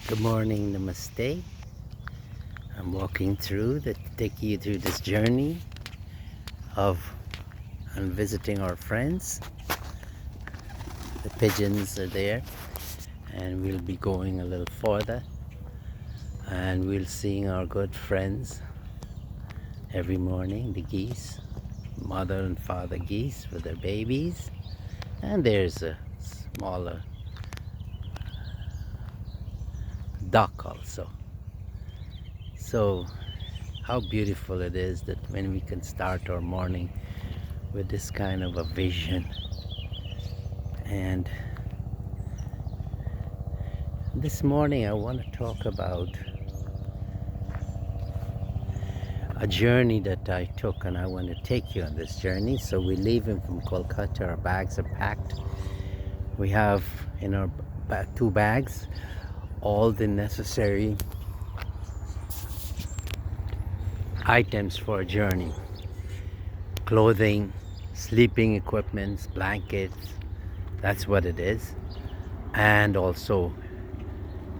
Good morning, namaste. I'm walking through to take you through this journey of and visiting our friends. The pigeons are there, and we'll be going a little further, and we'll seeing our good friends every morning. The geese, mother and father geese with their babies, and there's a smaller duck also. So how beautiful it is that when we can start our morning with this kind of a vision. And this morning I want to talk about a journey that I took, and I want to take you on this journey. So we're leaving from Kolkata. Our bags are packed. We have in our two bags all the necessary items for a journey: clothing, sleeping equipments, blankets, that's what it is, and also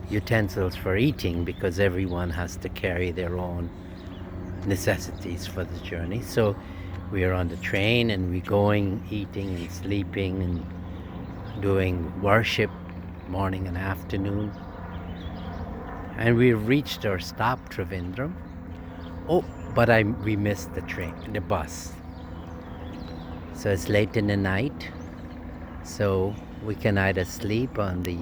utensils for eating, because everyone has to carry their own necessities for the journey. So we are on the train, and we're going, eating and sleeping and doing worship morning and afternoon. And we reached our stop, Trivandrum. Oh, but we missed the train, the bus. So it's late in the night, so we can either sleep on the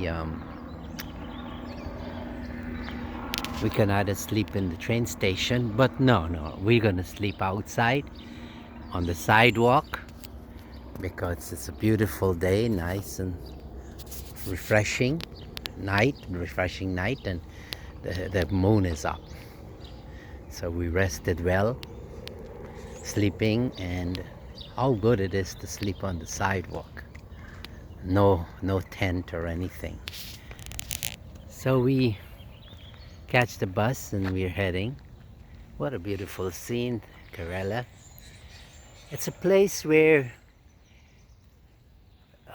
we can either sleep in the train station, but no, we're gonna sleep outside on the sidewalk, because it's a beautiful day, nice and refreshing night, and the moon is up. So we rested well, sleeping, and how good it is to sleep on the sidewalk. No tent or anything. So we catch the bus and we're heading. What a beautiful scene, Kerala. It's a place where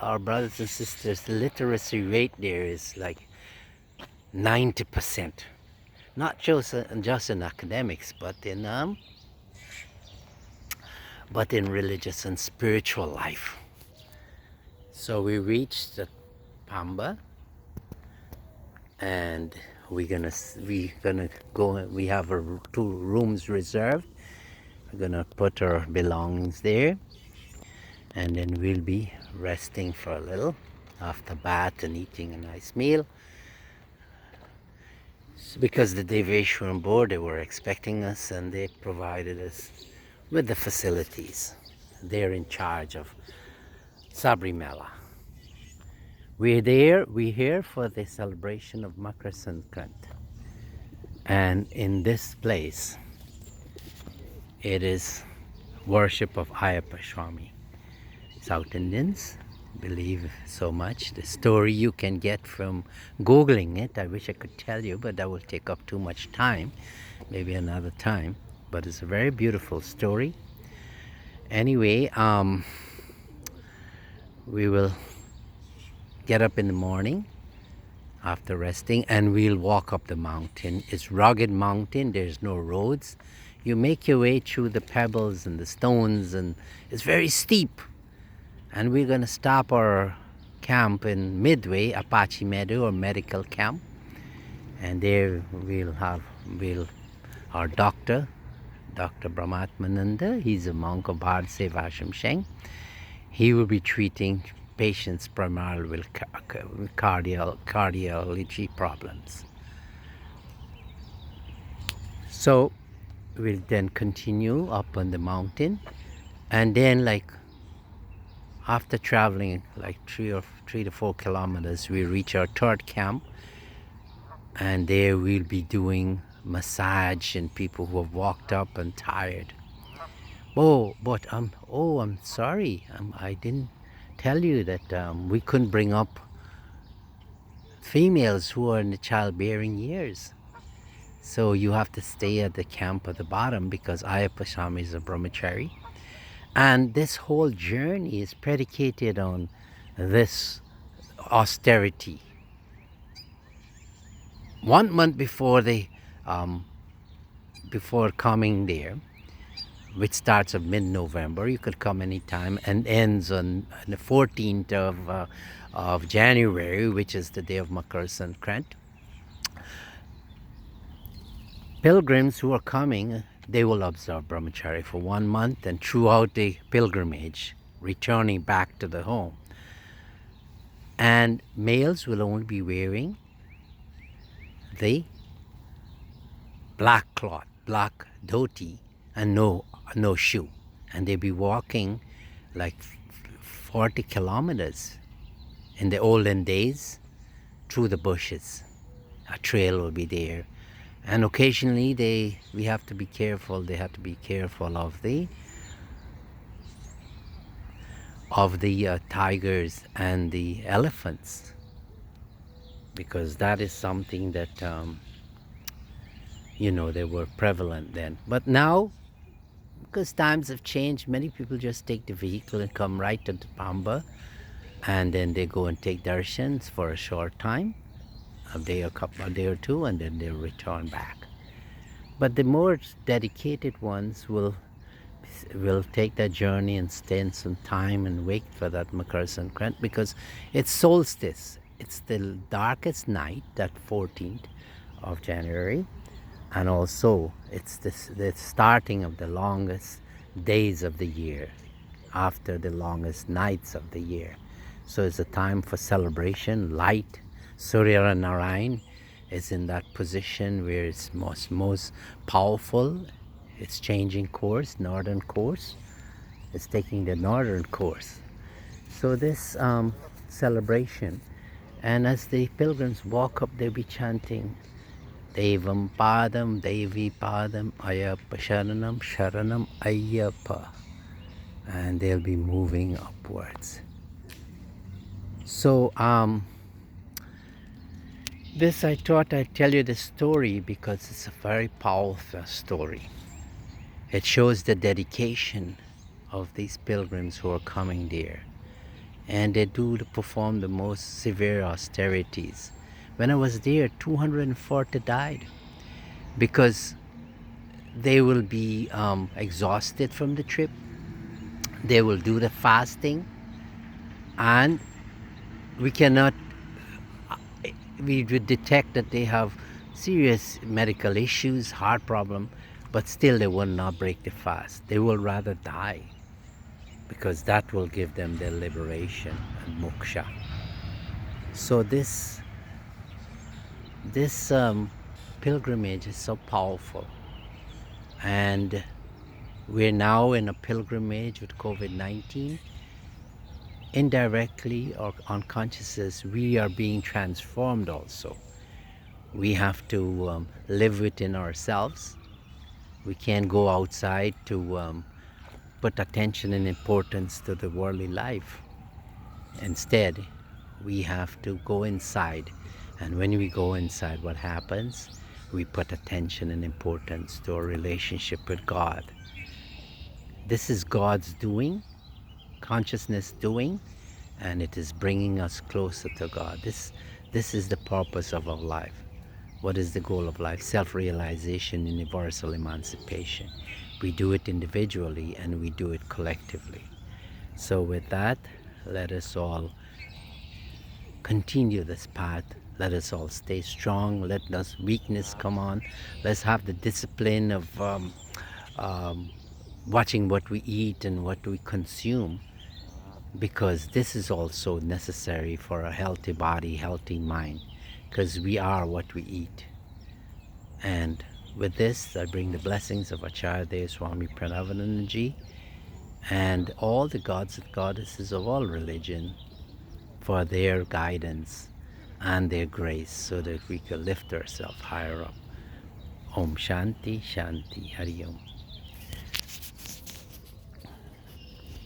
our brothers and sisters, the literacy rate there is like 90%. Not just in academics, but in religious and spiritual life. So we reached the Pamba, and we're gonna go. We have two rooms reserved. We're gonna put our belongings there, and then we'll be resting for a little after bath and eating a nice meal. Because the Deveshwaram board, they were expecting us, and they provided us with the facilities. They're in charge of Sabhari Mela. We're here for the celebration of Makar Sankrant. And in this place, it is worship of Ayappa Swami. South Indians believe so much. The story you can get from Googling it, I wish I could tell you, but that will take up too much time. Maybe another time. But it's a very beautiful story. Anyway, we will get up in the morning after resting, and we'll walk up the mountain. It's rugged mountain, there's no roads. You make your way through the pebbles and the stones, and it's very steep. And we're gonna stop our camp in Midway, Apache Meadow, or medical camp. And there we'll have our Dr. Parameshananda. He's a monk of Bharat, Sevashram. He will be treating patients primarily with cardiology problems. So we'll then continue up on the mountain, and then after traveling like 3 to 4 kilometers, we reach our third camp, and there we'll be doing massage and people who have walked up and tired. But I'm sorry, I didn't tell you that we couldn't bring up females who are in the childbearing years. So you have to stay at the camp at the bottom, because Ayappa Swami is a brahmachari. And this whole journey is predicated on this austerity. 1 month before before coming there, which starts of mid-November. You could come anytime and ends on the 14th of January, which is the day of Makar Sankrant. Pilgrims who are coming, they will observe brahmachari for 1 month, and throughout the pilgrimage, returning back to the home. And males will only be wearing the black cloth, black dhoti, and no shoe. And they'll be walking like 40 kilometers in the olden days through the bushes. A trail will be there. And occasionally we have to be careful. They have to be careful of the tigers and the elephants, because that is something that they were prevalent then. But now, because times have changed, many people just take the vehicle and come right to the Pamba, and then they go and take darshans for a short time, a day or two, and then they'll return back. But the more dedicated ones will take that journey and spend some time and wait for that Makar Sankrant, because it's solstice. It's the darkest night, that 14th of January, and also it's the starting of the longest days of the year after the longest nights of the year. So it's a time for celebration, light. Surya Narayan is in that position where it's most powerful. It's changing course, northern course. It's taking the northern course. So this celebration, and as the pilgrims walk up, they'll be chanting Devam Padam, Devi Padam, Ayappa Sharanam, Sharanam Ayappa. And they'll be moving upwards. So this, I thought I'd tell you the story because it's a very powerful story. It shows the dedication of these pilgrims who are coming there. And they do perform the most severe austerities. When I was there, 240 died because they will be exhausted from the trip. They will do the fasting, and we would detect that they have serious medical issues, heart problem, but still they will not break the fast. They will rather die, because that will give them their liberation and moksha. So this pilgrimage is so powerful, and we're now in a pilgrimage with COVID-19. Indirectly or unconsciously, we are being transformed also. We have to live within ourselves. We can't go outside to put attention and importance to the worldly life. Instead, we have to go inside. And when we go inside, what happens? We put attention and importance to our relationship with God. This is God's doing, consciousness doing, and it is bringing us closer to God. This is the purpose of our life. What is the goal of life? Self-realization, universal emancipation. We do it individually and we do it collectively. So with that, let us all continue this path. Let us all stay strong. Let us weakness come on. Let's have the discipline of watching what we eat and what we consume, because this is also necessary for a healthy body, healthy mind, because we are what we eat. And with this, I bring the blessings of Acharya Swami Parameshananda ji and all the gods and goddesses of all religion for their guidance and their grace, so that we can lift ourselves higher up. Om Shanti Shanti Hari Om.